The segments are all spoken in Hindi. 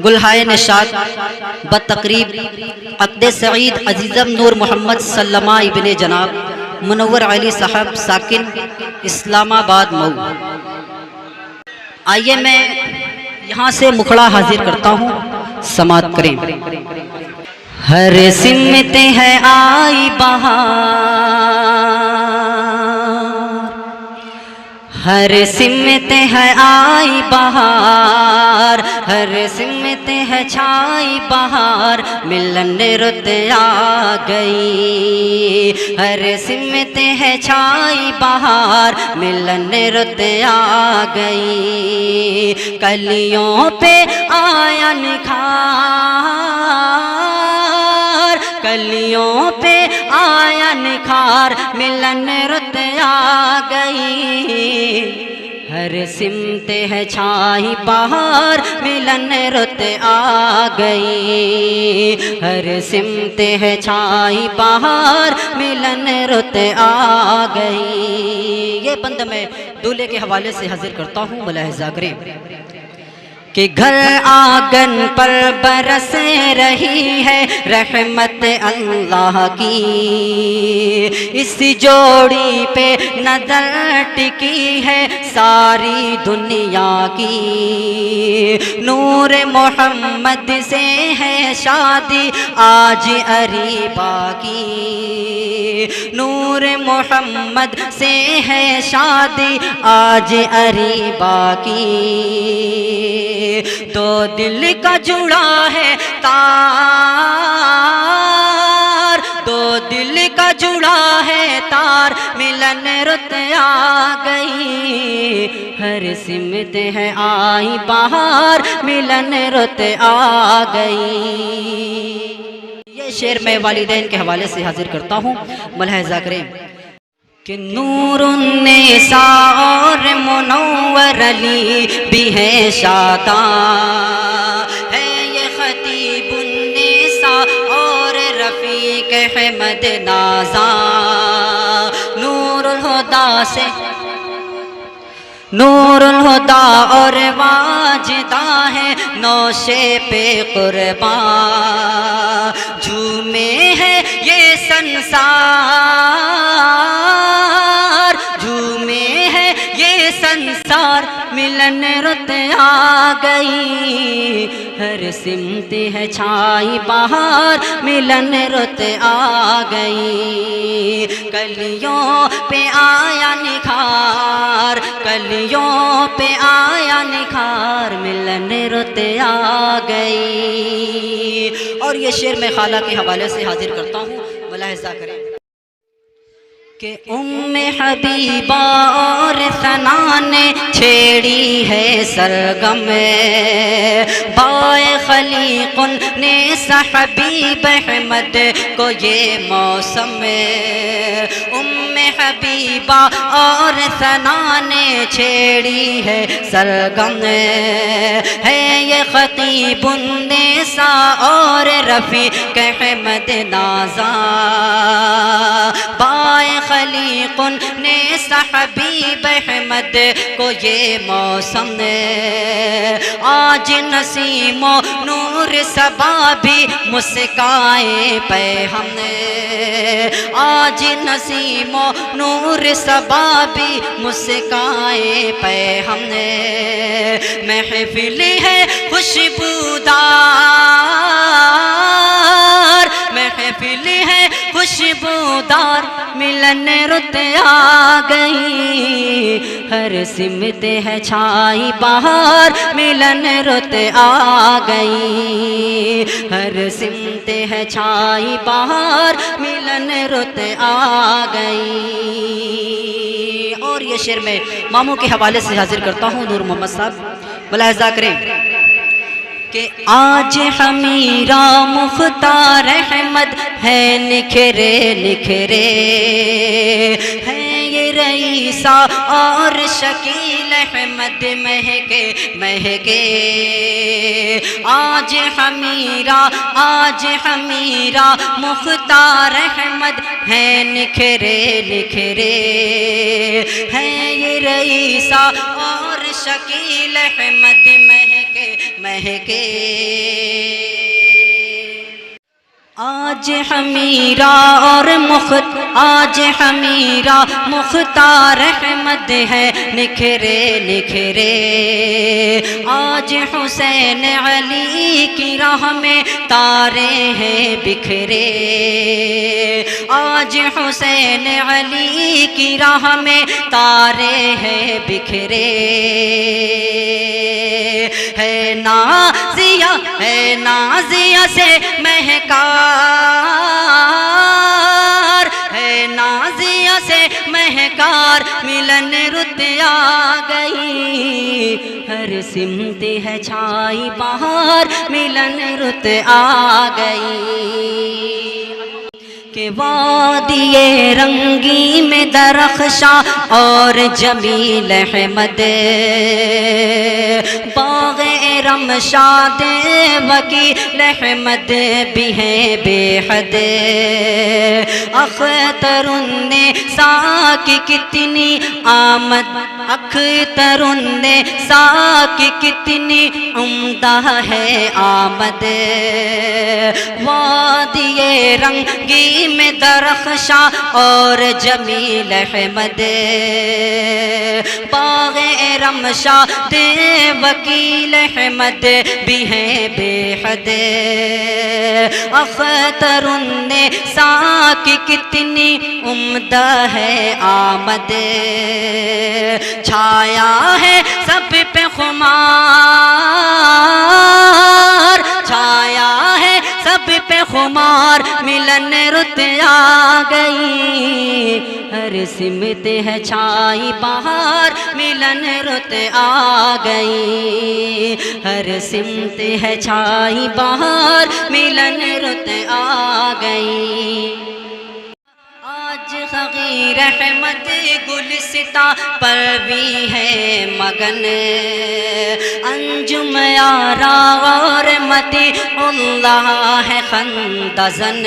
गुलहाए निशात बतकरीब अक़द सईद अजीज़म नूर मोहम्मद सल्लमा इब्ने जनाब मुनव्वर अली साहब साकिन इस्लामाबाद मऊ। आइए मैं यहाँ से मुखड़ा हाजिर करता हूँ, समात करें। हर सिमत है आई बहार, हर सिमत है आई बहार, हर सिमत है छाई बहार, मिलन रुत आ गई। हर सिमत है छाई बहार, मिलन रुत आ गई। कलियों पे आया निखार, कलियों पे आया निखार, मिलन रुत आ गई। हर सिमत है छाई बहार, मिलन रुत आ गई। हर सिमत है छाई बहार, मिलन रुत आ गई। ये बंद मैं दूल्हे के हवाले से हाजिर करता हूँ, मुलाहिज़ा करें कि घर आंगन पर बरस रही है रहमत अल्लाह की। इस जोड़ी पे नजर टिकी है सारी दुनिया की। नूर मोहम्मद से है शादी आज अरीबा की। नूर मोहम्मद से है शादी आज अरीबा की। दो दिल का जुड़ा है तार, दो दिल का जुड़ा है तार, मिलन रुत आ गई। हर सिमत है आई बहार, मिलन रुत आ गई। ये शेर मैं वालिदैन के हवाले से हाजिर करता हूँ, मुलाहिज़ा करें कि नूरुन्निसा और मुनव्वर अली भी है शादा है। ये खतीबुन्निसा और रफ़ीक अहमद नाज़ा। नूरुल हुदा से नूरुल हुदा और वाजिदा है नौशे पे कुर्बा। झूमे है ये संसार, झूमे है ये संसार, मिलन रुत आ गई। हर सिमत है छाई बहार, मिलन रुत आ गई। कलियों पे आया निखार, कलियों पे आया निखार, मिलन रुत आ गई। और ये शेर मैं खाला के हवाले से हाजिर करता हूँ, मुलाहिज़ा करें कि उम्मे हबीबा और सना ने छेड़ी है सरगम। बाए खलीकुन ने हबीब अहमद को ये मौसम। उम्मे हबीबा और सना ने छेड़ी है सरगम है। ये खतीबुन्निसा और रफ़ीक अहमद नाज़ा। बाए खलीकुन ने हबीब अहमद को ये मौसम। आज नसीमो नूर सबा भी मुस्काए पे हमने। आज नसीमो नूर सबा भी मुस्काए पे हमने। महफिल है खुशबूदार, महफिल है खुशबूदार, मिलन रुत आ गई। हर सिमत है छाई बहार, मिलन रुत आ गई। हर सिमत है छाई बहार, मिलन रुत आ गई। और ये शेर मैं मामू के हवाले से हाजिर करता हूँ, नूर मोहम्मद साहब, मुलाहिज़ा करें कि आज हमीरा मुख्तार अहमद है निखरे निखरे। है ये रईसा और शकील अहमद महके महके। आज हमीरा मुख्तार अहमद है निखरे निखरे। है ये रईसा और शकील अहमद महके महके। महके। आज हमीरा और आज हमीरा मुख्तार अहमद है निखरे निखरे। आज हुसैन अली की राह में तारे हैं बिखरे। आज हुसैन अली की राह में तारे हैं बिखरे। है नाजिया से महकार, है नाजिया से महकार, मिलन रुत आ गई। हर सिमत है छाई बहार, मिलन रुत आ गई। के वादिये रंगी में दरख्शा और जमील अहमद, बाग़े रमशाद वकील अहमद भी हैं बेहद। अख्तरुन्ने साकी कितनी आमद, अख्तरुन्ने साकी कितनी उम्दा है आमद। वादिये रंगी में दरख्शा और जमील अहमद, बाग़े रमशाद वकील अहमद भी हैं बेहद। अख्तरुन्ने साकी कितनी उम्दा है आमद। छाया है सब पे खुमार, छाया है सब पे खुमार, मिलन रुत आ गई। हर सिमत है छाई बहार, मिलन रुत आ गई। हर सिमत है छाई बहार, मिलन रुत आ गई। आज ग़रीर अहमद गुलसिता पर भी है मगन, अंजुम यारा और मती अल्लाह है खंदज़न।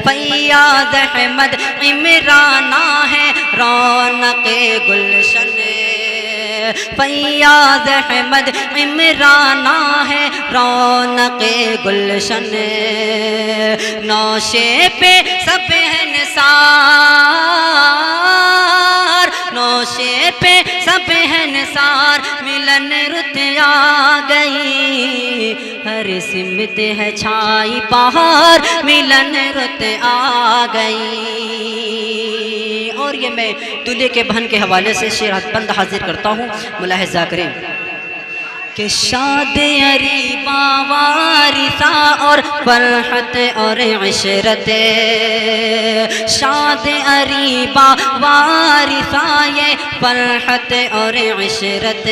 फैयाज़ अहमद इमराना है रौनक़े गुलशन। फैयाज़ अहमद इमराना है रौनक़े गुलशन। नौशे पे सब है निसार, नौशे पे सब है निसार, मिलन रुत आ गई। हर सिमत है छाई बहार, मिलन रुत आ गई। और ये मैं दूल्हे के बहन के हवाले से शेर हदबंद हाजिर करता हूँ, मुलाहिज़ा करें कि शाद अरीबा वारिसा और फरहत और इशरत। शाद अरीबा वारिसा ये फरहत और इशरत।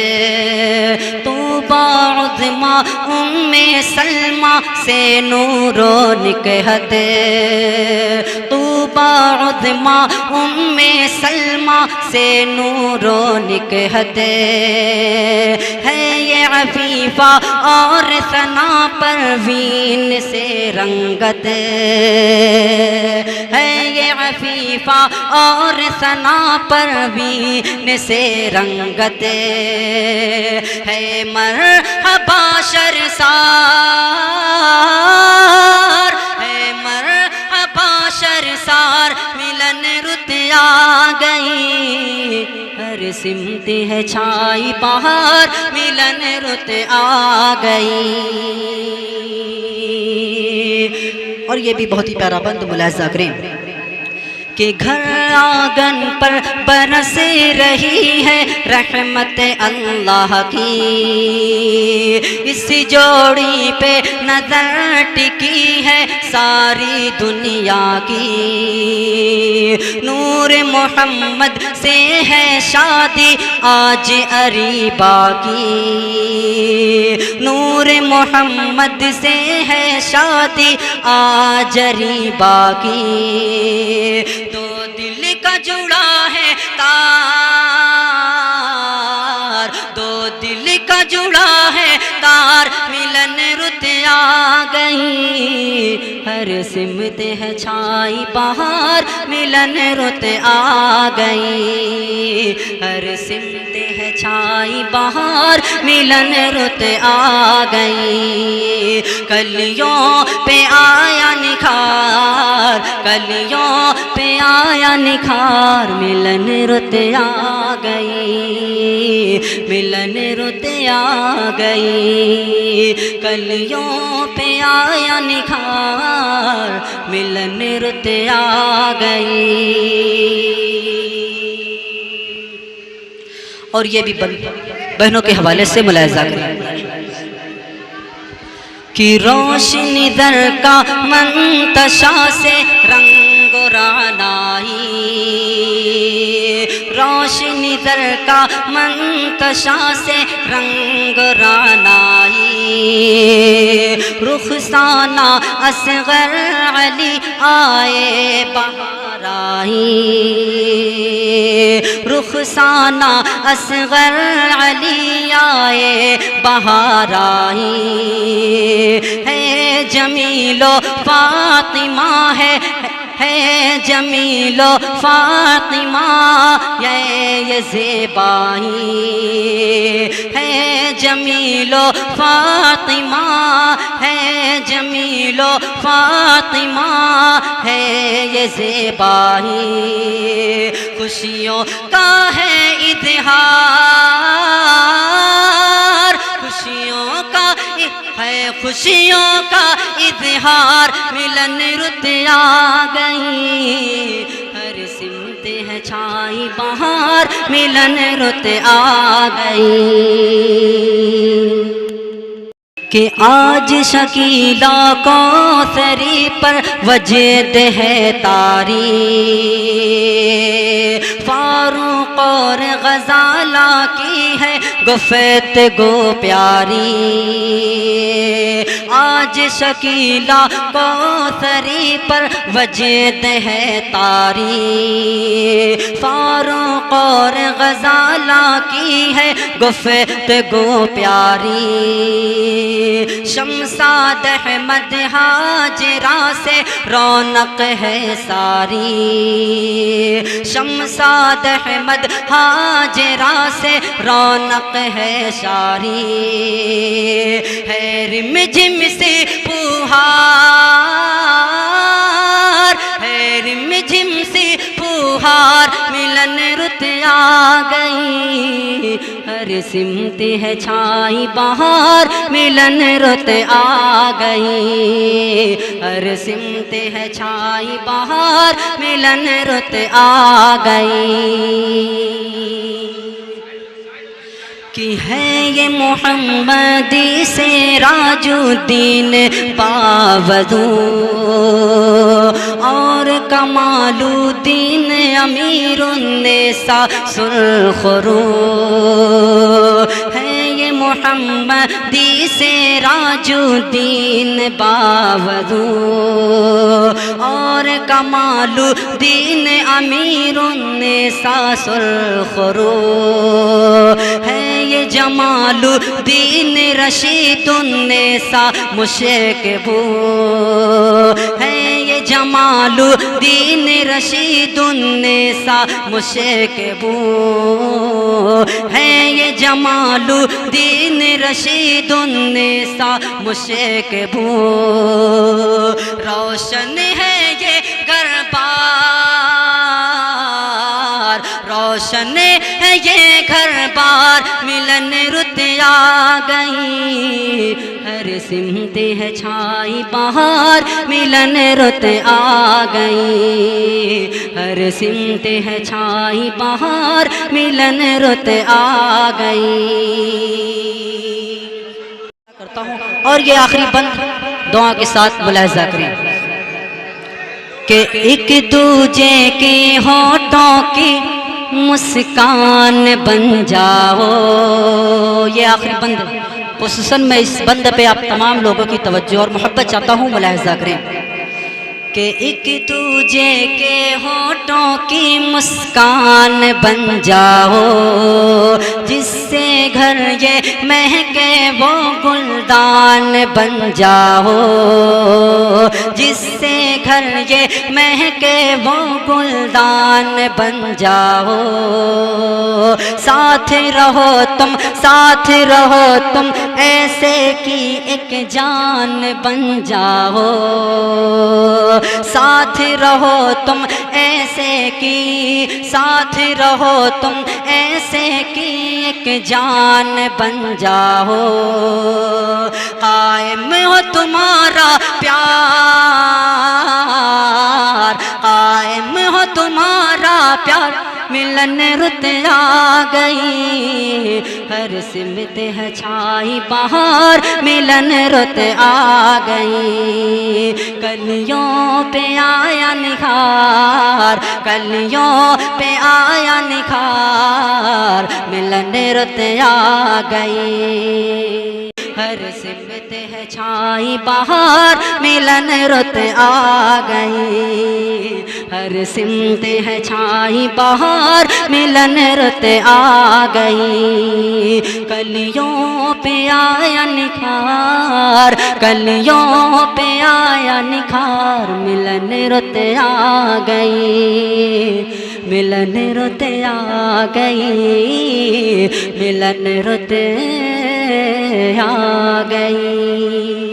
तूबा उज़्मा उम्मे सलमा से नूरो निकहत। तूबा उज़्मा उम्मे सलमा से नूरो निकहत। है ये अफीफा और सना परवीन से रंगत। है ये अफीफा और सना परवीन से रंगत। है मरहबा शर्मसार, है मरहबा शर्मसार, मिलन रुत आ गई। हर सिमत है छाई बहार, मिलन रुत आ गई। और ये भी बहुत ही प्यारा बंद, मुलाहिज़ा करें कि घर आंगन पर बरस रही है रहमत अल्लाह की। इस जोड़ी पे नजर टिकी है सारी दुनिया की। नूर मोहम्मद से है शादी आज अरीबा की। नूर मोहम्मद से है शादी आज अरीबा की। तो दिल का जुड़ा है तार, दो दिल का जुड़ा है तार, मिलन रुत आ गई। हर सिमत है छाई बहार, मिलन रुत आ गई। हर सिमत है छाई बहार, मिलन रुत आ गई। कलियों पे आया निखार, कलियों पे आया निखार, मिलन रुत आ गई, मिलन रुत आ गई। कलियों पे आया निखार, मिलन रुत आ गई। और ये भी बहनों के हवाले से मुलाहिज़ा करें कि रोशनी दर का मंतशा से रंग रानाई, रोशनी दर का मंतशा से रंग रानाई। रुखसाना असगर अली आए बहार आई, रुखसाना असगर अली आए बहार आई। है जमीलो फातिमा है जमीलो फातिमा ये ज़ेबाई। है जमीलो फातिमा, है जमीलो फातिमा, है ये ज़ेबाई। खुशियों का है इज़हार, खुशियों का है खुशियों का इज़हार, मिलन रुत आ गई। हर सिमत है छाई बहार, मिलन रुत आ गई। कि आज शकीला कौसरी पर वजद है तारी, फारूक और गजाला की है गुफ्तगू प्यारी। आज शकीला कौसरी पर वजद है तारी, फारूक और गजाला की है गुफ्तगू प्यारी। शमसाद अहमद हाजरा से रौनक है सारी, शमसाद अहमद हाजरा से रौनक है सारी। है रिमझिम से फुहार, है रिमझिम से फुहार, मिलन रुत आ गई। हर सिमत है छाई बहार, मिलन रुत आ गई। हर सिमत है छाई बहार, मिलन रुत आ गई। कि है ये मोहम्मदी से राजुद्दीन बावजू, और कमालुद्दीन अमीरुन्निसा सुल्खरू। है ये मोहम्मदी से राजुद्दीन बावजू, और कमालुद्दीन अमीरुन्निसा सुल्खरू। है ये जमालुद्दीन रशीदुन्निसा मुशकिबू। है ये जमालुद्दीन रशीदुन्निसा मुशकिबू। है ये जमालुद्दीन रशीदुन्निसा मुशकिबू। रोशन है ये घरबार, रोशन है ये घर बार, मिलन रुत आ गई। हर सिमत है छाई बहार, मिलन रुत आ गई। हर सिमत है छाई बहार, मिलन रुत आ गई। करता हूँ और ये आखिरी बंद दुआ के साथ मुलाहिज़ा करें कि एक दूजे के होठों की मुस्कान बन जाओ। ये आखिरी बंद, खुसूसन मैं इस बंद पे आप तमाम लोगों की तवज्जो और मोहब्बत चाहता हूँ, मुलाहिज़ा करें कि एक दूजे के होठों की मुस्कान बन जाओ, जिससे घर ये महके वो गुलदान बन जाओ, जिससे घर ये महके वो गुलदान बन जाओ। साथ रहो तुम ऐसे की एक जान बन जाओ, साथ रहो तुम ऐसे की, साथ रहो तुम ऐसे की एक जान बन जाओ। कायम हो तुम्हारा प्यार, कायम हो तुम्हारा प्यार, मिलन रुत आ गई, हर सिमत है छाई बहार, मिलन रुत आ गई। कलियों पे आया निखार, कलियों पे आया निखार, मिलन रुत आ गई, हर सिमत है छाई बहार, मिलन रुत आ गई, हर सिमत है छाई बहार, मिलन रुत आ गई। कलियों पे आया निखार, कलियों पे आया निखार, मिलन रुत आ गई, मिलन रुत आ गई, मिलन रुत आ गई।